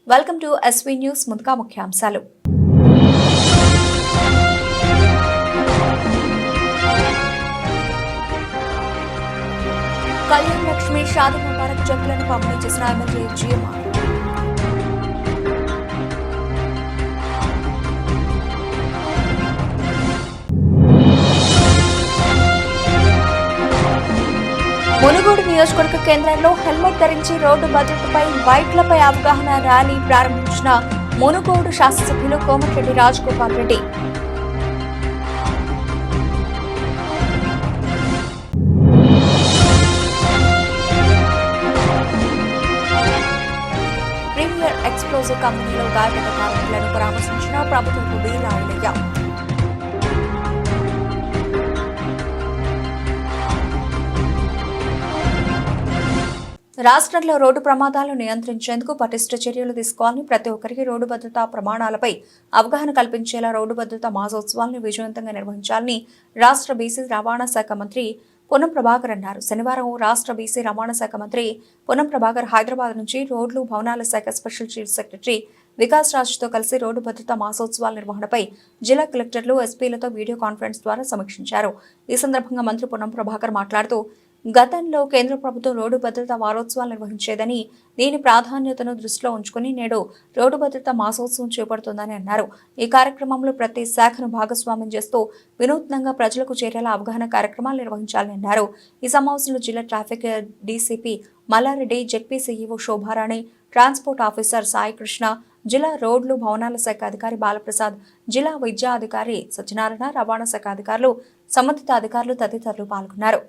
Welcome to SV news. ముందుగా ముఖ్యాంశాలు. కళ్యాణ లక్ష్మి షాదీ ముబారక్ చెక్కులను పంపిణీ చేసిన ఎమ్మెల్యే జిఎంఆర్. మునుగోడు నియోజకవర్గ కేంద్రంలో హెల్మెట్ ధరించి రోడ్డు భద్రతపై బైక్లపై అవగాహన ర్యాలీ ప్రారంభించిన మునుగోడు శాసనసభ్యులు కోమటిరెడ్డి రాజగోపాల్ రెడ్డి. ప్రీమియర్ ఎక్స్ప్లోజివ్ కంపెనీలో గాయపడ్డ కార్మికులను పరామర్శించిన ప్రభుత్వ వీరాయిలయ్య. రాష్ట్రంలో రోడ్డు ప్రమాదాలను నియంత్రించేందుకు పటిష్ట చర్యలు తీసుకోవాలని, ప్రతి ఒక్కరికి రోడ్డు భద్రతా ప్రమాణాలపై అవగాహన కల్పించేలా రోడ్డు భద్రతా మాసోత్సవాలను విజయవంతంగా నిర్వహించాలని రాష్ట్ర బీసీ రవాణా శాఖ మంత్రి పొన్నం ప్రభాకర్ అన్నారు. శనివారం రాష్ట్ర బీసీ రవాణా శాఖ మంత్రి పొన్నం ప్రభాకర్ హైదరాబాద్ నుంచి రోడ్లు భవనాల శాఖ స్పెషల్ చీఫ్ సెక్రటరీ వికాస్ రాజ్తో కలిసి రోడ్డు భద్రతా మాసోత్సవాల నిర్వహణపై జిల్లా కలెక్టర్లు, ఎస్పీలతో వీడియో కాన్ఫరెన్స్ ద్వారా సమీక్షించారు. ఈ సందర్భంగా మంత్రి పొన్నం ప్రభాకర్ మాట్లాడుతూ, గతంలో కేంద్ర ప్రభుత్వం రోడ్డు భద్రతా వారోత్సవాలు నిర్వహించేదని, దీని ప్రాధాన్యతను దృష్టిలో ఉంచుకుని నేడు రోడ్డు భద్రతా మాసోత్సవం చేపడుతోందని అన్నారు. ఈ కార్యక్రమంలో ప్రతి శాఖను భాగస్వామ్యం చేస్తూ వినూత్నంగా ప్రజలకు చేరేలా అవగాహన కార్యక్రమాలు నిర్వహించాలని అన్నారు. ఈ సమావేశంలో జిల్లా traffic DCP Mallareddy, ZP CEO Shobharani, transport officer Sai Krishna, జిల్లా రోడ్లు భవనాల శాఖ అధికారి బాలప్రసాద్, జిల్లా విద్యా అధికారి సత్యనారాయణ, రవాణా శాఖ అధికారులు, సంబంధిత అధికారులు తదితరులు పాల్గొన్నారు.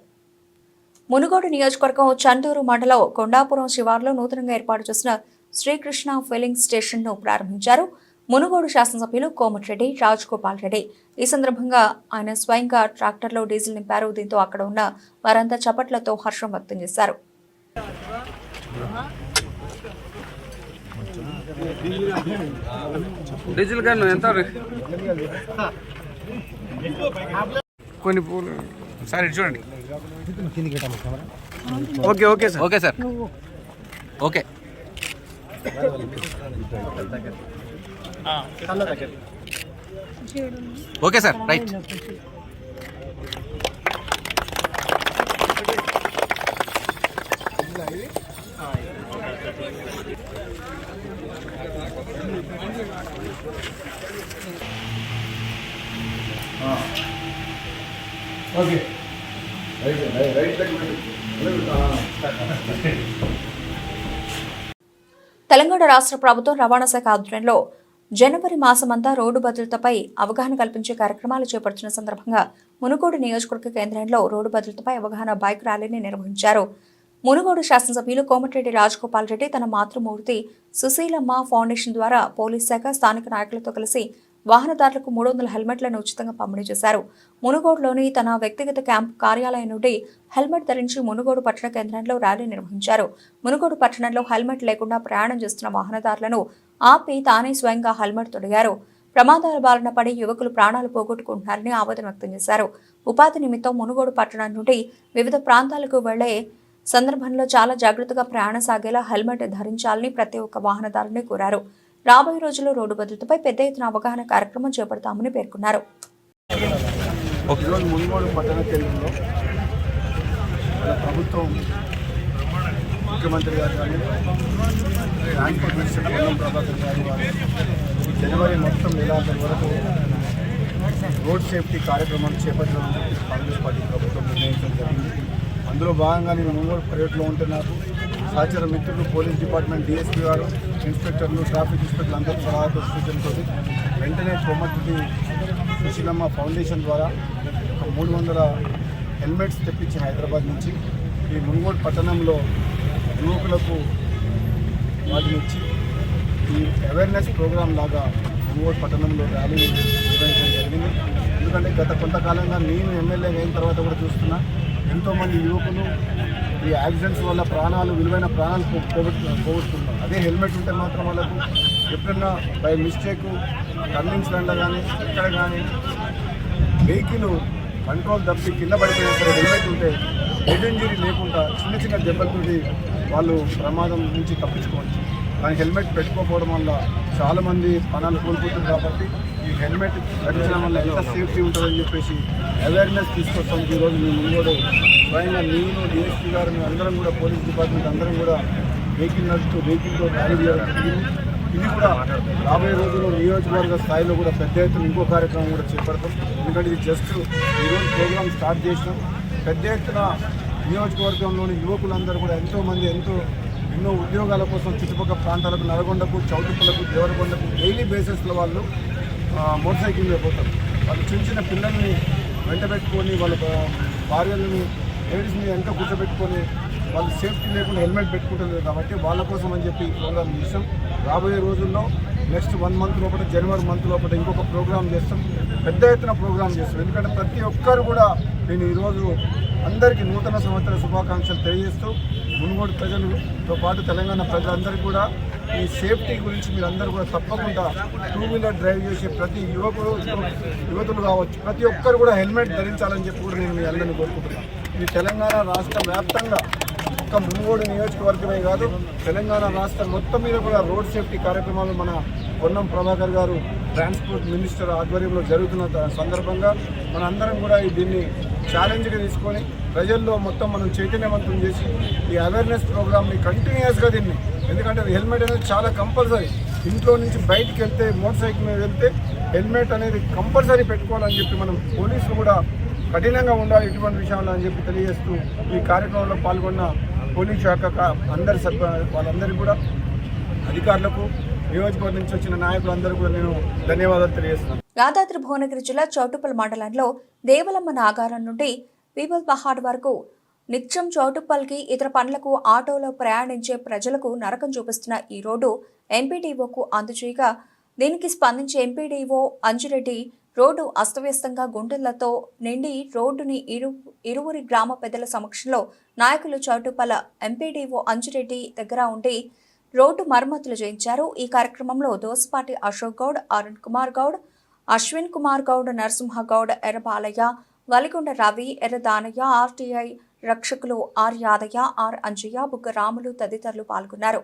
మునుగోడు నియోజకవర్గం చందూరు మండలం కొండాపురం శివార్లో నూతనంగా ఏర్పాటు చేసిన శ్రీకృష్ణ ఫిల్లింగ్ స్టేషన్ ను ప్రారంభించారు మునుగోడు శాసనసభ్యులు కోమటిరెడ్డి రాజగోపాల్ రెడ్డి. ఈ సందర్భంగా ఆయన స్వయంగా ట్రాక్టర్లో డీజిల్ నింపారు. దీంతో అక్కడ ఉన్న వారంతా చప్పట్లతో హర్షం వ్యక్తం చేశారు. కొన్ని పూలు సార్ చూడండి. Okay okay sir, okay sir, okay okay sir, right. Okay Telangana రాష్ట్ర ప్రభుత్వం రవాణా శాఖ ఆధ్వర్యంలో జనవరి మాసమంతా రోడ్డు భద్రతపై అవగాహన కల్పించే కార్యక్రమాలు చేపడుతున్న సందర్భంగా మునుగోడు నియోజకవర్గ కేంద్రంలో రోడ్డు భద్రతపై అవగాహన బైక్ ర్యాలీని నిర్వహించారు. మునుగోడు శాసనసభ్యులు కోమటిరెడ్డి రాజగోపాల్ రెడ్డి తన మాతృమూర్తి సుశీలమ్మ ఫౌండేషన్ ద్వారా పోలీస్ శాఖ, స్థానిక నాయకులతో కలిసి వాహనదారులకు 300 హెల్మెట్లను ఉచితంగా పంపిణీ చేశారు. మునుగోడులోని తన వ్యక్తిగత క్యాంపు కార్యాలయం నుండి హెల్మెట్ ధరించి మునుగోడు పట్టణ కేంద్రంలో ర్యాలీ నిర్వహించారు. మునుగోడు పట్టణంలో హెల్మెట్ లేకుండా ప్రయాణం చేస్తున్న వాహనదారులను ఆపి తానే స్వయంగా హెల్మెట్ తొడిగారు. ప్రమాదాల బారిన పడి యువకులు ప్రాణాలు పోగొట్టుకుంటున్నారని ఆవేదన వ్యక్తం చేశారు. ఉపాధి నిమిత్తం మునుగోడు పట్టణం నుండి వివిధ ప్రాంతాలకు వెళ్లే సందర్భంలో చాలా జాగ్రత్తగా ప్రయాణం సాగేలా హెల్మెట్ ధరించాలని ప్రతి ఒక్క వాహనదారుని కోరారు. రాబోయే రోజుల్లో రోడ్డు భద్రతపై పెద్ద ఎత్తున అవగాహన కార్యక్రమం చేపడతామని పేర్కొన్నారు. మునుగోడు పట్టణ కేంద్రంలో ప్రభుత్వం ముఖ్యమంత్రి గారు కానీ ట్రాన్స్పోర్ట్ మినిస్టర్ పొన్నం ప్రభాకర్ గారు జనవరి మొత్తం నెలాఖరు వరకు రోడ్ సేఫ్టీ కార్యక్రమాన్ని చేపట్టడం కాంగ్రెస్ పార్టీ ప్రభుత్వం నిర్ణయించడం జరిగింది. అందులో భాగంగా నేను మునుగోడు పర్యటనలో ఉంటున్నారు. సహచర మిత్రులు, పోలీస్ డిపార్ట్మెంట్ డిఎస్పీ గారు, ఇన్స్పెక్టర్లు, ట్రాఫిక్ ఇన్స్పెక్టర్లు అందరూ సలహాతో సూచనతో వెంటనే కోమటిరెడ్డి సుశీలమ్మ ఫౌండేషన్ ద్వారా 300 హెల్మెట్స్ తెప్పించి హైదరాబాద్ నుంచి ఈ మునుగోడు పట్టణంలో యువకులకు వాటిని ఇచ్చి ఈ అవేర్నెస్ ప్రోగ్రాం లాగా మునుగోడు పట్టణంలో ర్యాలీ నిర్వహించడం జరిగింది. ఎందుకంటే గత కొంతకాలంగా నేను ఎమ్మెల్యే అయిన తర్వాత కూడా చూస్తున్నా ఎంతోమంది యువకులు ఈ యాక్సిడెంట్స్ వల్ల విలువైన ప్రాణాలు పోగొట్టుకుంటారు. అదే హెల్మెట్ ఉంటే మాత్రం వాళ్ళకు ఎప్పుడన్నా బై మిస్టేక్ టర్నింగ్స్ లాంటి కానీ ఎక్కడ కానీ వెహికల్ కంట్రోల్ తప్పి కింద పడిపోయిన సరే హెల్మెట్ ఉంటే హెడ్ ఇంజరీ లేకుండా చిన్న చిన్న దెబ్బలతోటి వాళ్ళు ప్రమాదం నుంచి తప్పించుకోవచ్చు. కానీ హెల్మెట్ పెట్టుకోకపోవడం వల్ల చాలామంది ప్రాణాలు కోల్పోతుంది. కాబట్టి ఈ హెల్మెట్ ధరించడం వల్ల ఎంత సేఫ్టీ ఉంటుందని చెప్పేసి అవేర్నెస్ తీసుకొస్తానికి ఈరోజు మేము ముందు స్వయంగా నేను డిఎస్పీ గారు మేము అందరం కూడా పోలీస్ డిపార్ట్మెంట్ అందరం కూడా వెహికల్ నడుస్తూ వెహికల్తో ర్యాలీ చేయడం జరిగింది. ఇది కూడా రాబోయే రోజుల్లో నియోజకవర్గ స్థాయిలో కూడా పెద్ద ఎత్తున ఇంకో కార్యక్రమం కూడా చేపడతాం. ఎందుకంటే ఇది జస్ట్ ఈరోజు ప్రోగ్రామ్ స్టార్ట్ చేసినాం. పెద్ద ఎత్తున నియోజకవర్గంలోని యువకులందరూ కూడా ఎన్నో ఉద్యోగాల కోసం చుట్టుపక్కల ప్రాంతాలకు నల్గొండకు, చౌటుప్పలకు, దేవరకొండకు డైలీ బేసిస్లో వాళ్ళు మోటార్ సైకిల్ మీద పోతారు. వాళ్ళు చిన్న పిల్లల్ని వెంట పెట్టుకొని వాళ్ళ భార్యలని లేడీస్ మీద వెంట కూర్చోబెట్టుకొని వాళ్ళు సేఫ్టీ లేకుండా హెల్మెట్ పెట్టుకుంటలేదు. కాబట్టి వాళ్ళ కోసం అని చెప్పి ఈ ప్రోగ్రామ్ చేస్తాం. రాబోయే రోజుల్లో నెక్స్ట్ 1 మంత్ లోపల జనవరి మంత్ లోపల ఇంకొక ప్రోగ్రామ్ చేస్తాం. పెద్ద ఎత్తున ప్రోగ్రామ్ చేస్తాం. ఎందుకంటే ప్రతి ఒక్కరు కూడా నేను ఈరోజు అందరికీ నూతన సంవత్సర శుభాకాంక్షలు తెలియజేస్తూ మునుగోడు ప్రజలతో పాటు తెలంగాణ ప్రజలందరికీ కూడా ఈ సేఫ్టీ గురించి మీరు అందరూ కూడా తప్పకుండా 2 వీలర్ డ్రైవ్ చేసే ప్రతి యువతులు కావచ్చు ప్రతి ఒక్కరు కూడా హెల్మెట్ ధరించాలని చెప్పి కూడా నేను మీ అందరినీ కోరుకుంటున్నాను. ఇది తెలంగాణ రాష్ట్ర వ్యాప్తంగా ఒక్క మునుగోడు నియోజకవర్గమే కాదు, తెలంగాణ రాష్ట్రం మొత్తం మీద కూడా రోడ్ సేఫ్టీ కార్యక్రమాలు మన పొన్నం ప్రభాకర్ గారు ట్రాన్స్పోర్ట్ మినిస్టర్ ఆధ్వర్యంలో జరుగుతున్న సందర్భంగా మన అందరం కూడా దీన్ని ఛాలెంజ్గా తీసుకొని ప్రజల్లో మొత్తం మనం చైతన్యవంతం చేసి ఈ అవేర్నెస్ ప్రోగ్రామ్ని కంటిన్యూస్గా దీన్ని, ఎందుకంటే హెల్మెట్ అనేది చాలా కంపల్సరీ. ఇంట్లో నుంచి బయటికి వెళ్తే మోటార్ సైకిల్ మీద వెళ్తే హెల్మెట్ అనేది కంపల్సరీ పెట్టుకోవాలని చెప్పి మనం పోలీసులు కూడా కఠినంగా ఉండాలి ఇటువంటి విషయాల్లో అని చెప్పి తెలియజేస్తూ ఈ కార్యక్రమంలో పాల్గొన్న పోలీస్ శాఖ అందరి వాళ్ళందరికీ కూడా అధికారులకు నియోజకవర్గం నుంచి వచ్చిన నాయకులందరూ కూడా నేను ధన్యవాదాలు తెలియజేస్తున్నాను. యాదాద్రి భువనగిరి జిల్లా చౌటుప్పల్ మండలంలో దేవలమ్మ నాగారం నుండి పీపుల్ పహాడ్ వరకు నిత్యం చౌటుప్పల్కి ఇతర పనులకు ఆటోలో ప్రయాణించే ప్రజలకు నరకం చూపిస్తున్న ఈ రోడ్డు ఎంపీడీఓకు అందజేయగా దీనికి స్పందించి ఎంపీడీఓ అంజిరెడ్డి రోడ్డు అస్తవ్యస్తంగా గుంటలతో నిండి రోడ్డుని ఇరువురి గ్రామ పెద్దల సమక్షంలో నాయకులు చౌటుప్పల ఎంపీడీఓ అంజిరెడ్డి దగ్గర ఉండి రోడ్డు మరమ్మతులు చేయించారు. ఈ కార్యక్రమంలో దోసపాటి అశోక్ గౌడ్, అరుణ్ కుమార్ గౌడ్, అశ్విన్ కుమార్ గౌడ్, నరసింహగౌడ్, ఎర్రబాలయ్య, వలిగొండ రవి, ఎర్రదానయ్య, ఆర్టీఐ రక్షకులు ఆర్ యాదయ్య, ఆర్ అంజయ్య, బుగ్గ రాములు తదితరులు పాల్గొన్నారు.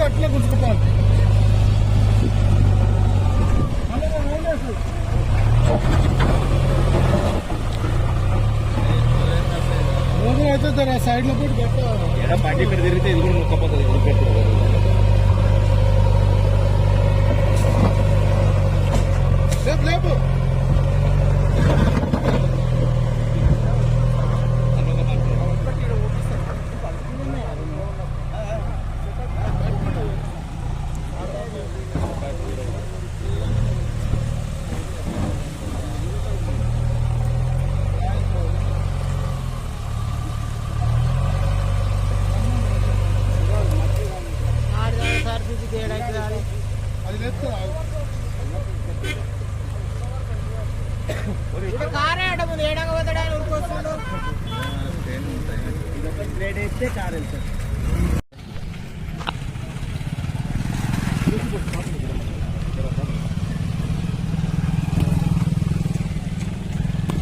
అట్లా గుర్తుకోవాలి. అయితే జర సైడ్లో పెట్టి బండి ఇక్కడ తిరిగితే ఇది కూడా ముక్కపోతుంది. లేపు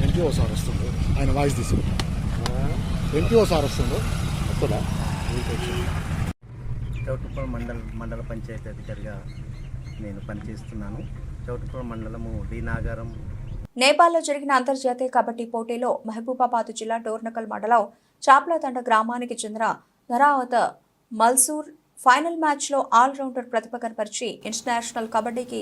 ఎంపీఓ సార్ వస్తుండ్రు, ఆయన వాయిస్ తీసుకుంటాం. ఎంపీఓ సార్ వస్తుండ్రు వస్తుందా? చౌటుప్పల్ మండల పంచాయతీ అధికారిగా నేను పనిచేస్తున్నాను. చౌటుప్పల్ మండలము డి నాగారం. నేపాల్లో జరిగిన అంతర్జాతీయ కబడ్డీ పోటీలో మహబూబాబాద్ జిల్లా డోర్నకల్ మండలం చాప్లతండ గ్రామానికి చెందిన ధరావత్ మల్సూర్ ఫైనల్ మ్యాచ్లో ఆల్రౌండర్ ప్రతిభ కనపరిచి ఇంటర్నేషనల్ కబడ్డీకి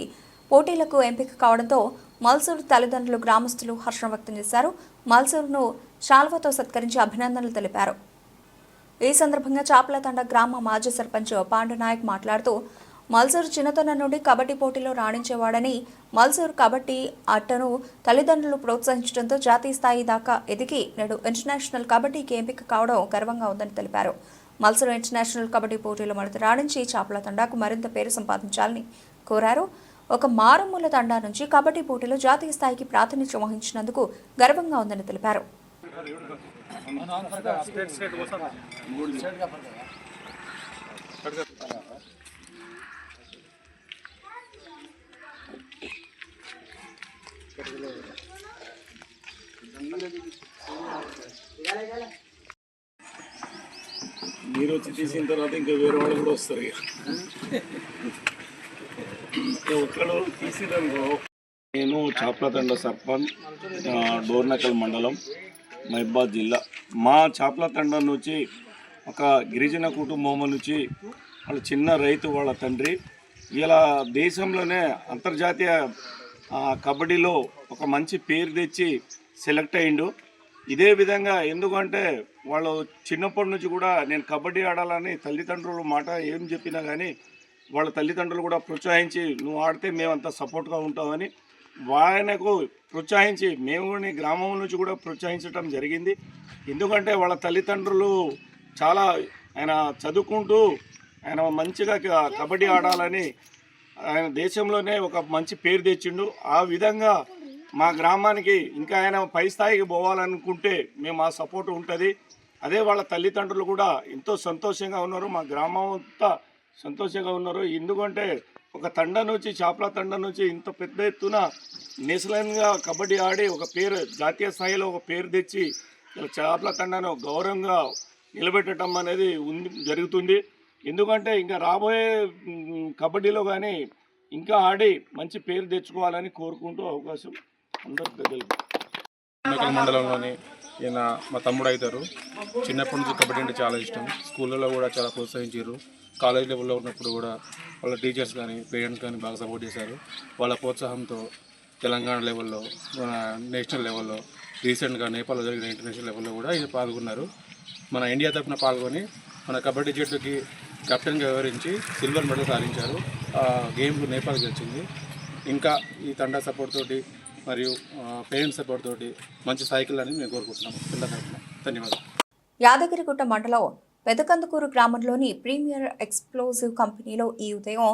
పోటీలకు ఎంపిక కావడంతో మల్సూర్ తల్లిదండ్రులు, గ్రామస్తులు హర్షం వ్యక్తం చేశారు. మల్సూర్ను శాల్వతో సత్కరించి అభినందనలు తెలిపారు. ఈ సందర్భంగా చాప్లతండ గ్రామ మాజీ సర్పంచ్ పాండునాయక్ మాట్లాడుతూ మల్సూర్ చిన్నతనం నుండి కబడ్డీ పోటీలో రాణించేవాడని, మల్సూర్ కబడ్డీ ఆటను తల్లిదండ్రులు ప్రోత్సహించడంతో జాతీయ స్థాయి దాకా ఎదిగి నేడు ఇంటర్నేషనల్ కబడ్డీకి ఎంపిక కావడం గర్వంగా ఉందని తెలిపారు. మల్సూర్ ఇంటర్నేషనల్ కబడ్డీ పోటీలో మరింత రాణించి చాపల తండాకు మరింత పేరు సంపాదించాలని కోరారు. ఒక మారుమూల తండా నుంచి కబడ్డీ పోటీలో జాతీయ స్థాయికి ప్రాతినిధ్యం వహించినందుకు గర్వంగా ఉందని తెలిపారు. మీరు వచ్చి తీసిన తర్వాత ఇంకా వేరే వాళ్ళు కూడా వస్తారు. ఒక్కడు తీసిరనుకో. నేను చాప్లతండ సర్పంచ్, డోర్నకల్ మండలం, మహబాద్ జిల్లా. మా చాప్లతండ నుంచి ఒక గిరిజన కుటుంబం నుంచి వాళ్ళ చిన్న రైతు వాళ్ళ తండ్రి ఇలా దేశంలోనే అంతర్జాతీయ కబడ్డీలో ఒక మంచి పేరు తెచ్చి సెలెక్ట్ అయ్యిండు. ఇదే విధంగా ఎందుకంటే వాళ్ళు చిన్నప్పటి నుంచి కూడా నేను కబడ్డీ ఆడాలని తల్లిదండ్రుల మాట ఏం చెప్పినా కానీ వాళ్ళ తల్లిదండ్రులు కూడా ప్రోత్సహించి నువ్వు ఆడితే మేమంతా సపోర్ట్గా ఉంటామని ఆయనకు ప్రోత్సహించి మేము గ్రామం నుంచి కూడా ప్రోత్సహించడం జరిగింది. ఎందుకంటే వాళ్ళ తల్లిదండ్రులు చాలా ఆయన చదువుకుంటూ ఆయన మంచిగా కబడ్డీ ఆడాలని ఆయన దేశంలోనే ఒక మంచి పేరు తెచ్చిండు. ఆ విధంగా మా గ్రామానికి ఇంకా ఆయన పై స్థాయికి పోవాలనుకుంటే మేము ఆ సపోర్ట్ ఉంటుంది. అదే వాళ్ళ తల్లిదండ్రులు కూడా ఎంతో సంతోషంగా ఉన్నారు, మా గ్రామం అంతా సంతోషంగా ఉన్నారు. ఎందుకంటే ఒక తండ నుంచి చాపల తండ నుంచి ఇంత పెద్ద ఎత్తున నేషనల్గా కబడ్డీ ఆడి ఒక పేరు జాతీయ స్థాయిలో ఒక పేరు తెచ్చి చాపల తండను గౌరవంగా నిలబెట్టడం అనేది జరుగుతుంది. ఎందుకంటే ఇంకా రాబోయే కబడ్డీలో కానీ ఇంకా ఆడి మంచి పేరు తెచ్చుకోవాలని కోరుకుంటూ అవకాశం అందరికీ తెలుసు. మండలంలోని ఈయన మా తమ్ముడు అవుతారు. చిన్నప్పటి నుంచి కబడ్డీ అంటే చాలా ఇష్టం. స్కూళ్ళలో కూడా చాలా ప్రోత్సహించారు. కాలేజ్ లెవెల్లో ఉన్నప్పుడు కూడా వాళ్ళ టీచర్స్ కానీ పేరెంట్స్ కానీ బాగా సపోర్ట్ చేశారు. వాళ్ళ ప్రోత్సాహంతో తెలంగాణ లెవెల్లో, మన నేషనల్ లెవెల్లో, రీసెంట్గా నేపాల్లో జరిగిన ఇంటర్నేషనల్ లెవెల్లో కూడా ఈయన పాల్గొన్నారు. మన ఇండియా తరఫున పాల్గొని మన కబడ్డీ జట్టుకి కెప్టెన్గా వివరించి సిల్వర్ మెడల్ సాధించారు. ఆ గేమ్ నేపాల్ గెలిచింది. ఇంకా ఈ తండా సపోర్ట్ తోటి మరియు పేరెంట్స్ సపోర్ట్ తోటి మంచి సైకిల్ అని మేము కోరుకుంటున్నాం పిల్లల తరఫున. ధన్యవాదాలు. యాదగిరిగుట్ట మండలం పెదకందుకూరు గ్రామంలోని ప్రీమియర్ ఎక్స్ప్లోజివ్ కంపెనీలో ఈ ఉదయం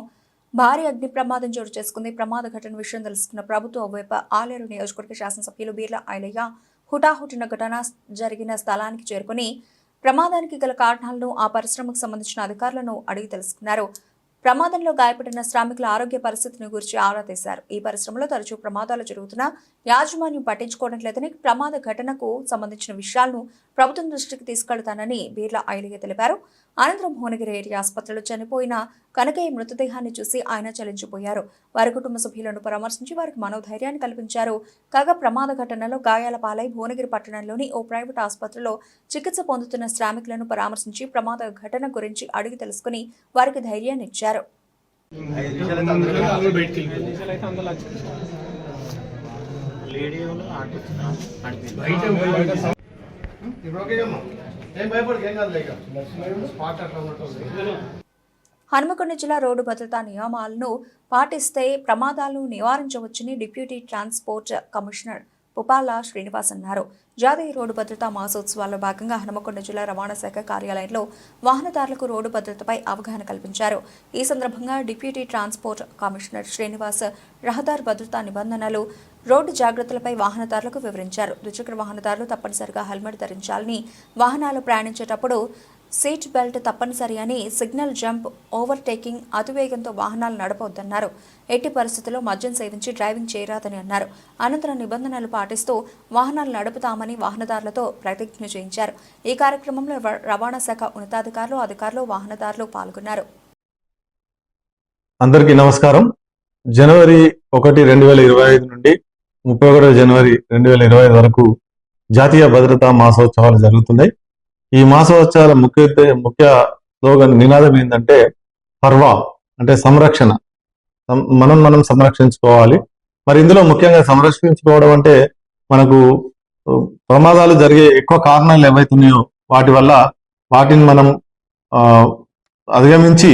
భారీ అగ్ని ప్రమాదం చోటు చేసుకుంది. ప్రమాద ఘటన విషయం తెలుసుకున్న ప్రభుత్వ వైపు ఆలేరు నియోజకవర్గ శాసనసభ్యులు బీర్ల ఐలయ్య హుటాహుటిన ఘటన జరిగిన స్థలానికి చేరుకుని ప్రమాదానికి గల కారణాలను ఆ పరిశ్రమకు సంబంధించిన అధికారులను అడిగి తెలుసుకున్నారు. ప్రమాదంలో గాయపడిన శ్రామికుల ఆరోగ్య పరిస్థితిని గురించి ఆరా తీశారు. ఈ పరిశ్రమలో తరచూ ప్రమాదాలు జరుగుతున్నా యాజమాన్యం పట్టించుకోవడం లేదని, ప్రమాద ఘటనకు సంబంధించిన విషయాలను ప్రభుత్వం దృష్టికి తీసుకెళ్తానని బీర్ల ఐలయ్య తెలిపారు. అనంతరం భువనగిరి ఏరియా ఆసుపత్రిలో చనిపోయిన కనకయ్య మృతదేహాన్ని చూసి ఆయన చలించిపోయారు. వారి కుటుంబ సభ్యులను పరామర్శించి వారికి మనోధైర్యాన్ని కల్పించారు. కాగా ప్రమాద ఘటనలో గాయాల పాలై భువనగిరి పట్టణంలోని ఓ ప్రైవేట్ ఆసుపత్రిలో చికిత్స పొందుతున్న శ్రామికులను పరామర్శించి ప్రమాద ఘటన గురించి అడిగి తెలుసుకుని వారికి ధైర్యాన్ని ఇచ్చారు. హనుమకొండ జిల్లా రోడ్డు భద్రతా నియమాలను పాటిస్తే ప్రమాదాలను నివారించవచ్చని డిప్యూటీ ట్రాన్స్పోర్ట్ కమిషనర్ పుపాల శ్రీనివాస్ అన్నారు. జాతీయ రోడ్డు భద్రతా మాసోత్సవాల్లో భాగంగా హనుమకొండ జిల్లా రవాణా శాఖ కార్యాలయంలో వాహనదారులకు రోడ్డు భద్రతపై అవగాహన కల్పించారు. ఈ సందర్భంగా డిప్యూటీ ట్రాన్స్పోర్ట్ కమిషనర్ శ్రీనివాస్ రహదారి భద్రతా నిబంధనలు, రోడ్డు జాగ్రత్తలపై వాహనదారులకు వివరించారు. ద్విచక్ర వాహనదారులు తప్పనిసరిగా హెల్మెట్ ధరించాలని, వాహనాలు ప్రయాణించేటప్పుడు సీట్ బెల్ట్ తప్పనిసరి అని, సిగ్నల్ జంప్, ఓవర్టేకింగ్, అతివేగంతో వాహనాలు నడపవద్దన్నారు. ఎట్టి పరిస్థితుల్లో మద్యం సేవించి డ్రైవింగ్ చేయరాదని అన్నారు. అనంతరం నిబంధనలు పాటిస్తూ వాహనాలు నడుపుతామని వాహనదారులతో ప్రతిజ్ఞ చేయించారు. ఈ కార్యక్రమంలో రవాణా శాఖ ఉన్నతాధికారులు, అధికారులు, వాహనదారులు పాల్గొన్నారు. అందరికీ నమస్కారం. జనవరి 1, 2025 నుండి 31 జనవరి 2025 వరకు జాతీయ భద్రతా మాసోత్సవాలు జరుగుతున్నాయి. ఈ మాసోత్సవాల ముఖ్య స్లోగన్, నినాదం ఏంటంటే పర్వా అంటే సంరక్షణ. మనం సంరక్షించుకోవాలి. మరి ఇందులో ముఖ్యంగా సంరక్షించుకోవడం అంటే మనకు ప్రమాదాలు జరిగే ఎక్కువ కారణాలు ఏవైతున్నాయో వాటిని మనం అధిగమించి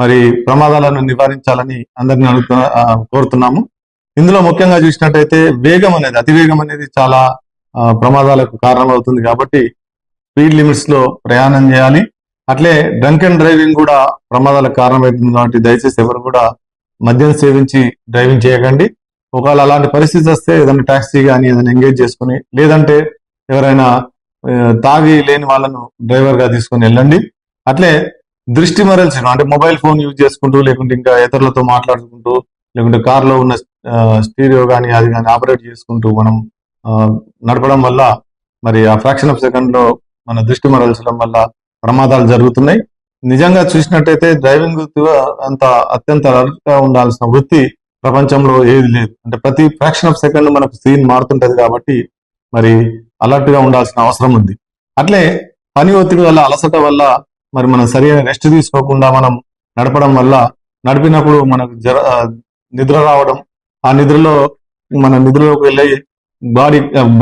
మరి ప్రమాదాలను నివారించాలని అందరినీ కోరుతున్నాము. ఇందులో ముఖ్యంగా చూసినట్టయితే వేగం అనేది, అతివేగం అనేది చాలా ప్రమాదాలకు కారణమవుతుంది. కాబట్టి స్పీడ్ లిమిట్స్ లో ప్రయాణం చేయాలి. అట్లే డ్రంక్ అండ్ డ్రైవింగ్ కూడా ప్రమాదాలకు కారణమవుతుంది. కాబట్టి దయచేసి ఎవరు కూడా మద్యం సేవించి డ్రైవింగ్ చేయకండి. ఒకవేళ అలాంటి పరిస్థితి వస్తే ఏదైనా టాక్సీ కానీ ఏదైనా ఎంగేజ్ చేసుకుని, లేదంటే ఎవరైనా తాగి లేని వాళ్ళను డ్రైవర్ గా తీసుకుని వెళ్ళండి. అట్లే దృష్టి మరల్చడం అంటే మొబైల్ ఫోన్ యూజ్ చేసుకుంటూ, లేకుంటే ఇంకా ఇతరులతో మాట్లాడుకుంటూ, లేకుంటే కార్లో ఉన్న స్టీరియో కానీ అది కానీ ఆపరేట్ చేసుకుంటూ మనం నడపడం వల్ల మరి ఆ ఫ్రాక్షన్ ఆఫ్ సెకండ్ లో మన దృష్టి మరల్చడం వల్ల ప్రమాదాలు జరుగుతున్నాయి. నిజంగా చూసినట్టయితే డ్రైవింగ్ అంత అత్యంత అలర్ట్గా ఉండాల్సిన వృత్తి ప్రపంచంలో ఏది లేదు. అంటే ప్రతి ఫ్రాక్షన్ ఆఫ్ సెకండ్ మనకు సీన్ మారుతుంటది. కాబట్టి మరి అలర్ట్ గా ఉండాల్సిన అవసరం ఉంది. అట్లే పని ఒత్తిడి వల్ల, అలసట వల్ల మరి మనం సరైన రెస్ట్ తీసుకోకుండా మనం నడపడం వల్ల, నడిపినప్పుడు మనకు నిద్ర రావడం, ఆ నిద్రలోకి వెళ్ళి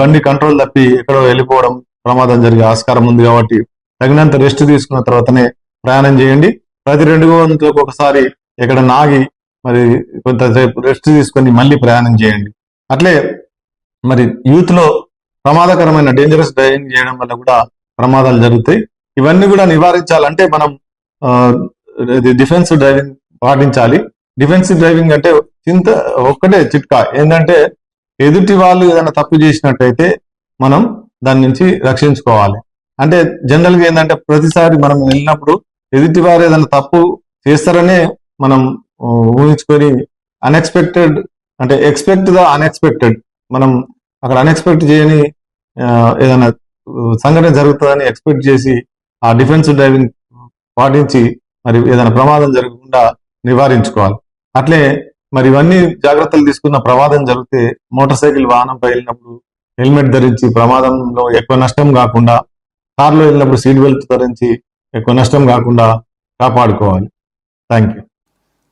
బండి కంట్రోల్ తప్పి ఎక్కడో వెళ్ళిపోవడం, ప్రమాదం జరిగే ఆస్కారం ఉంది. కాబట్టి తగినంత రెస్ట్ తీసుకున్న తర్వాతనే ప్రయాణం చేయండి. ప్రతి 2 గంటలకు ఒకసారి ఎక్కడ నాగి మరి కొంతసేపు రెస్ట్ తీసుకొని మళ్ళీ ప్రయాణం చేయండి. అట్లే మరి యూత్ లో ప్రమాదకరమైన డేంజరస్ డ్రైవింగ్ చేయడం వల్ల కూడా ప్రమాదాలు జరుగుతాయి. ఇవన్నీ కూడా నివారించాలంటే మనం డిఫెన్సివ్ డ్రైవింగ్ పాటించాలి. డిఫెన్సివ్ డ్రైవింగ్ అంటే ఒక్కటే చిట్కా ఏంటంటే, ఎదుటి వాళ్ళు ఏదైనా తప్పు చేసినట్టయితే మనం దాని నుంచి రక్షించుకోవాలి. అంటే జనరల్ గా ఏంటంటే, ప్రతిసారి మనం వెళ్ళినప్పుడు ఎదుటి వారు ఏదైనా తప్పు చేస్తారనే మనం ఊహించుకొని అన్ఎక్స్పెక్టెడ్ అంటే ఎక్స్పెక్ట్ ద అన్ఎక్స్పెక్టెడ్, మనం అక్కడ అన్ఎక్స్పెక్ట్ చేయని ఏదైనా సంఘటన జరుగుతుందని ఎక్స్పెక్ట్ చేసి ఆ డిఫెన్సివ్ డ్రైవింగ్ పాటించి మరి ఏదైనా ప్రమాదం జరగకుండా నివారించుకోవాలి. అట్లే మరి ఇవన్నీ జాగ్రత్తలు తీసుకున్న ప్రమాదం జరిగితే మోటార్ సైకిల్ వాహనంపై వెళ్ళినప్పుడు హెల్మెట్ ధరించి ప్రమాదంలో ఎక్కువ నష్టం కాకుండా, కార్లో వెళ్ళినప్పుడు సీట్ బెల్ట్ ధరించి ఎక్కువ నష్టం కాకుండా కాపాడుకోవాలి. Thank you.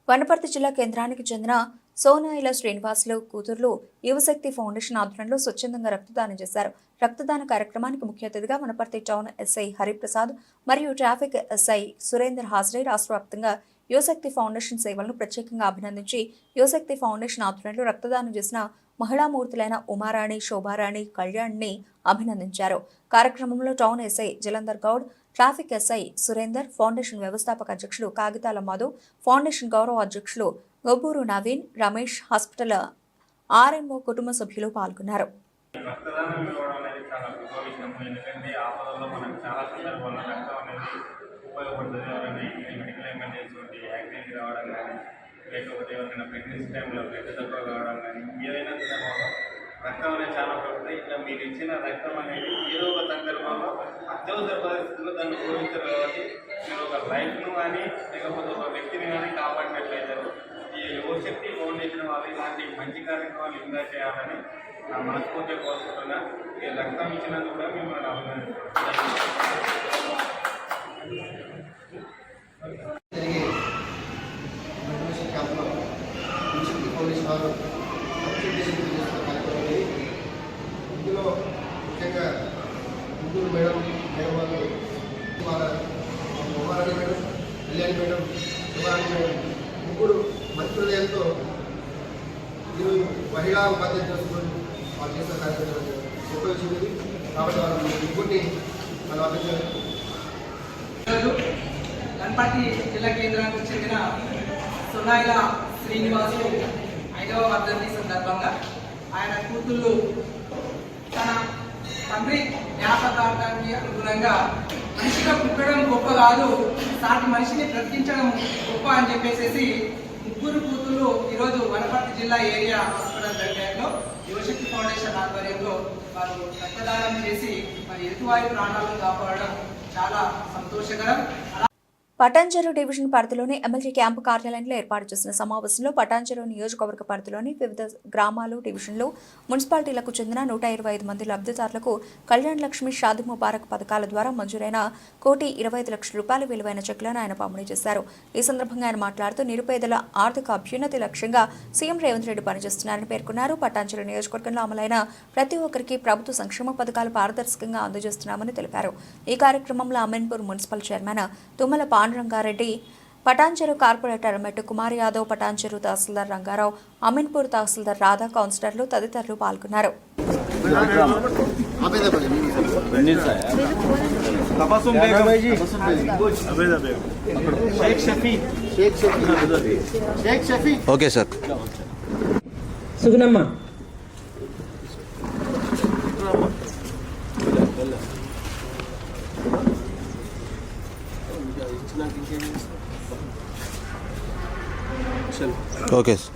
వనపర్తి జిల్లా కేంద్రానికి చెందిన సోనాయిల శ్రీనివాసులు కూతుర్లు యువశక్తి ఫౌండేషన్ ఆధ్వర్యంలో స్వచ్ఛందంగా రక్తదానం చేశారు. రక్తదాన కార్యక్రమానికి ముఖ్య అతిథిగా వనపర్తి టౌన్ ఎస్ఐ హరిప్రసాద్ మరియు ట్రాఫిక్ ఎస్ఐ సురేందర్ హాజరై రాష్ట్ర వ్యాప్తంగా యువశక్తి ఫౌండేషన్ సేవలను ప్రత్యేకంగా అభినందించి యువశక్తి ఫౌండేషన్ ఆధ్వర్యంలో రక్తదానం చేసిన మహిళామూర్తులైన ఉమారాణి, శోభారాణి, కళ్యాణ్ని అభినందించారు. కార్యక్రమంలో town SI Jalandhar Goud, traffic SI Surender, foundation వ్యవస్థాపక అధ్యక్షులు కాగితాల మధు, ఫౌండేషన్ గౌరవ అధ్యక్షులు గొబ్బూరు నవీన్, రమేష్, హాస్పిటల్ ఆర్ఎంఓ కుటుంబ సభ్యులు పాల్గొన్నారు. లేకపోతే ఎవరికైనా ప్రెగ్నెన్సీ టైంలో బ్లడ్ తక్కువ కావడం కానీ ఏదైనా సందర్భంలో రక్తం అనేది చాలా ఉపయోగపడుతుంది. ఇట్లా మీరు ఇచ్చిన రక్తం అనేది ఏదో ఒక సందర్భంలో అత్యవసర పరిస్థితుల్లో దాన్ని ఉపయోగిస్తారు. కాబట్టి మీరు ఒక లైఫ్ను కానీ లేకపోతే ఒక వ్యక్తిని కానీ కాపాడినట్లయితారు. ఈ యువశక్తి ఫౌండేషన్ వాళ్ళు ఇలాంటి మంచి కార్యక్రమాలు ఇంకా చేయాలని నా మనస్ఫూర్తిగా కోరుకుంటున్నా. ఈ రక్తం ఇచ్చినందుకు కూడా మిమ్మల్ని ఇందులో ముఖ్యంగా ముగ్గురు మేడం వాళ్ళు వాళ్ళ Uma Rani madam, Kalyani madam, Shivarani madam ముగ్గురు మంచి హృదయంతో ఈరోజు మహిళా ఉపాధ్యాయ చేసుకొని వాళ్ళు చేసిన కార్యక్రమం ఉపయోగించింది. కాబట్టి వాళ్ళు ముగ్గురిని మన వనపర్తి జిల్లా కేంద్రానికి చెందిన సోనాయిల శ్రీనివాసులు 5వ వర్ధంతి సందర్భంగా ఆయన కూతుళ్ళు తన తండ్రి జ్ఞాపకార్థానికి అనుగుణంగా మనిషిగా పుట్టడం గొప్ప కాదు, సాటి మనిషిని బ్రతికించడం గొప్ప అని చెప్పేసి ముగ్గురు కూతుళ్ళు ఈరోజు వనపర్తి జిల్లా ఏరియా హాస్పిటల్ దగ్గరలో యువశక్తి ఫౌండేషన్ ఆధ్వర్యంలో వారు రక్తదానం చేసి మరి ఎదుటివారి ప్రాణాలను కాపాడడం చాలా సంతోషకరం. పటాన్చెరు డివిజన్ పరిధిలోని ఎమ్మెల్యే క్యాంపు కార్యాలయంలో ఏర్పాటు చేసిన సమావేశంలో పటాన్చెరు నియోజకవర్గ పరిధిలోని వివిధ గ్రామాలు, డివిజన్లు, మున్సిపాలిటీలకు చెందిన 125 మంది లబ్ధిదారులకు కళ్యాణ్ లక్ష్మి, షాదీ ముబారక్ పథకాల ద్వారా మంజూరైన ₹1,25,00,000 విలువైన చెక్లను ఆయన పంపిణీ చేశారు. ఈ సందర్భంగా ఆయన మాట్లాడుతూ నిరుపేదల ఆర్థిక అభ్యున్నతి లక్ష్యంగా సీఎం రేవంత్ రెడ్డి పనిచేస్తున్నారని పేర్కొన్నారు. పటాన్చెరు నియోజకవర్గంలో అమలైన ప్రతి ఒక్కరికి ప్రభుత్వ సంక్షేమ పథకాలు పారదర్శకంగా అందజేస్తున్నామని తెలిపారు. ఈ కార్యక్రమంలో Ameenpur municipal chairman Tummala Panduranga Reddy, Patancheru corporator మెట్టు కుమార్ యాదవ్, పటాన్చెరు తహసీల్దార్ రంగారావు, అమీన్పూర్ తహసీల్దార్ రాధా, కౌన్సిలర్లు తదితరులు పాల్గొన్నారు. Okay sir. Sugunamma okay sir.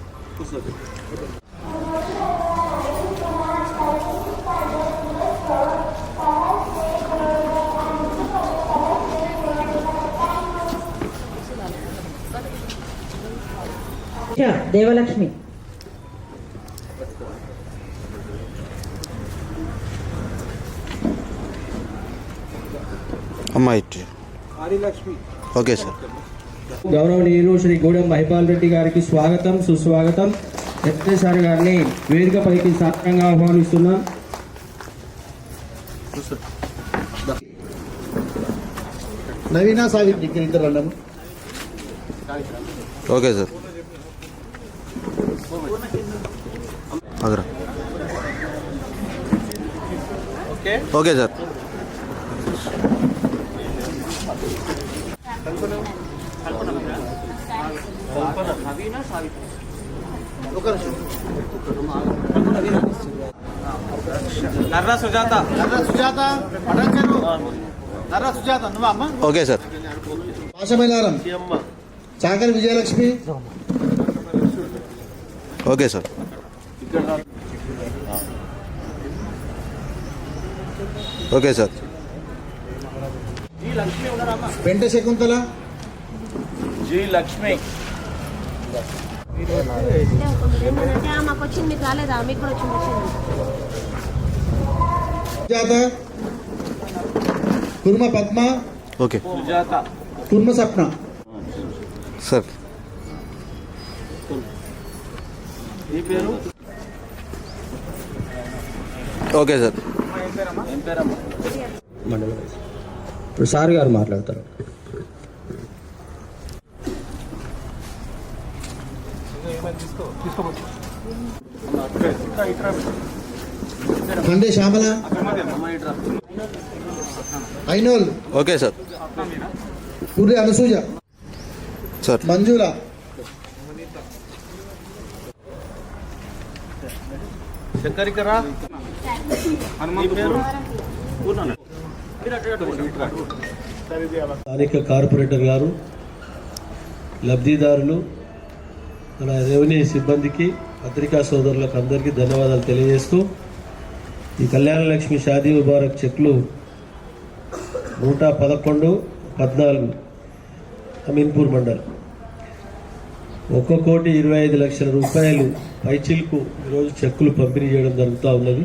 Devalakshmi అమ్మాయి ఓకే సార్. గౌరవనీయులు శ్రీ గూడెం మహిపాల్ రెడ్డి గారికి స్వాగతం, సుస్వాగతం. వెంకటేశ్వర గారిని వేదికపైకి సాధారణంగా ఆహ్వానిస్తున్నాం. నవీన సావిత్రి ఇద్దరు ఓకే సార్. అదరా ఓకే సార్. నర్రా సుజాత నువ్వా అమ్మ? Okay sir. Pashamylaram Chakari Vijayalakshmi. Okay sir. Okay sir. Penta Shakuntala. G Lakshmi మాకు వచ్చింది, మీకు రాలేదా? మీకు కూడా వచ్చింది. సుజాత. కుర్మ పద్మ. ఓకే సుజాత కుర్మ సప్న. సార్. ఈ పేరు ఓకే సార్. ఏం పేరమ్మా? మండలం ఇప్పుడు సార్ గారు మాట్లాడతారు. కండే శ్యామల. ఐనోల్. Okay sir. Kurri Anasuya. Sir. Manjula. చక్కరికరా పేరు స్థానిక కార్పొరేటర్ గారు, లబ్ధిదారులు, మన రెవెన్యూ సిబ్బందికి, పత్రికా సోదరులకు అందరికీ ధన్యవాదాలు తెలియజేస్తూ, ఈ కళ్యాణ లక్ష్మి షాదీ ముబారక్ చెక్లు 111, 14 అమీన్పూర్ మండల్ 1,25,00,000 రూపాయలు పైచిల్కు ఈరోజు చెక్కులు పంపిణీ చేయడం జరుగుతూ ఉన్నది.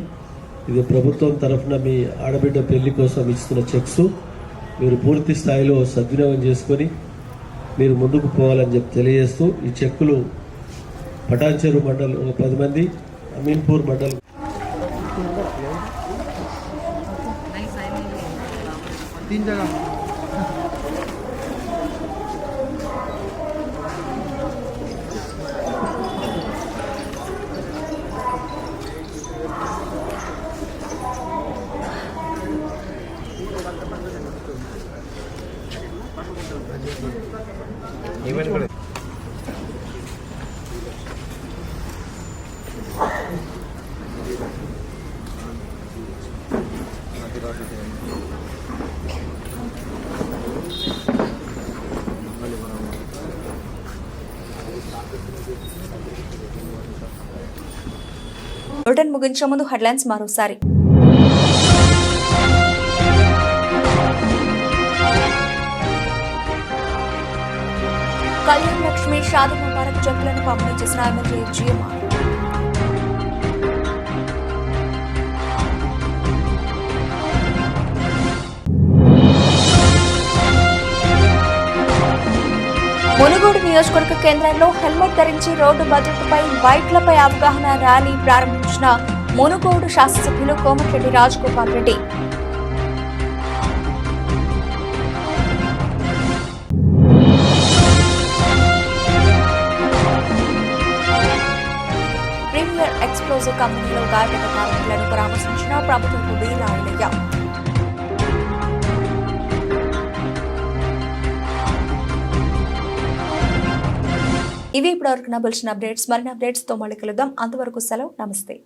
ఇది ప్రభుత్వం తరఫున మీ ఆడబిడ్డ పెళ్లి కోసం ఇస్తున్న చెక్స్. మీరు పూర్తి స్థాయిలో సద్వినియోగం చేసుకొని మీరు ముందుకు పోవాలని చెప్పి తెలియజేస్తూ, ఈ చెక్కులు పటాన్చెరు మండల్ 10 మంది, అమీన్పూర్ మండల్ బులెటిన్ ముగించే ముందు హెడ్లైన్స్ మరోసారి. కళ్యాణ లక్ష్మి షాదీ ముబారక్ చెక్కులను పంపిణీ చేసిన ఎమ్మెల్యే జిఎంఆర్. మునుగోడు నియోజకవర్గ కేంద్రంలో హెల్మెట్ ధరించి రోడ్డు భద్రతపై బైక్లపై అవగాహన ర్యాలీ ప్రారంభించిన మునుగోడు శాసనసభ్యులు కోమటిరెడ్డి రాజగోపాల్ రెడ్డి. కంపెనీలో గాయపడ్డ కార్మికులను పరామర్శించిన ప్రభుత్వ వీరాయలయ్య. ఇవి ఇప్పటివరకు నా బులెటిన్ అప్డేట్స్. మరిన్ని అప్డేట్స్ తో మళ్ళీ కలుద్దాం. అంతవరకు సెలవు. నమస్తే.